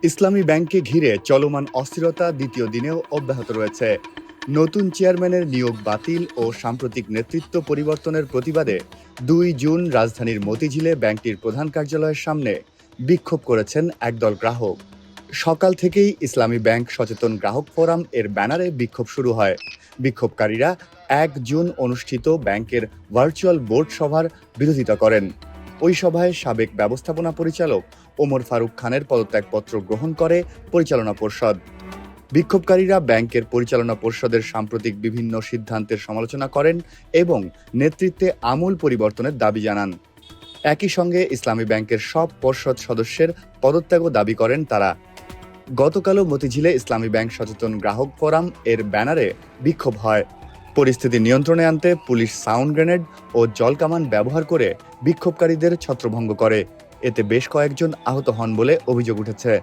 ইসলামী ব্যাংককে ঘিরে চলমান অস্থিরতা দ্বিতীয় দিনেও অব্যাহত রয়েছে। নতুন চেয়ারম্যানের নিয়োগ বাতিল ও সাম্প্রতিক নেতৃত্ব পরিবর্তনের প্রতিবাদে ২ জুন রাজধানীর মতিঝিলে ব্যাংকটির প্রধান কার্যালয়ের সামনে বিক্ষোভ করেছেন একদল গ্রাহক। সকাল থেকেই ইসলামী ব্যাংক সচেতন গ্রাহক ফোরাম এর ব্যানারে বিক্ষোভ শুরু হয়। বিক্ষোভকারীরা ১ জুন অনুষ্ঠিত ব্যাংকের ভার্চুয়াল বোর্ড সভার বিরোধিতা করেন। ওই সভায় সাবেক ব্যবস্থাপনা পরিচালক ওমর ফারুক খানের পদত্যাগপত্র গ্রহণ করে পরিচালনা পর্ষদ। বিক্ষোভকারীরা ব্যাংকের পরিচালনা পর্ষদের সাম্প্রতিক বিভিন্ন সিদ্ধান্তের সমালোচনা করেন এবং নেতৃত্বে আমূল পরিবর্তনের দাবি জানান। একই সঙ্গে ইসলামী ব্যাংকের সব পর্ষদ সদস্যের পদত্যাগও দাবি করেন তারা। গতকালও মতিঝিলে ইসলামী ব্যাংক সচেতন গ্রাহক ফোরাম এর ব্যানারে বিক্ষোভ হয়। পরিস্থিতি নিয়ন্ত্রণে আনতে পুলিশ সাউন্ড গ্রেনেড ও জলকামান ব্যবহার করে বিক্ষোভকারীদের ছত্রভঙ্গ করে। এতে বেশ কয়েকজন আহত হন বলে অভিযোগ উঠেছে।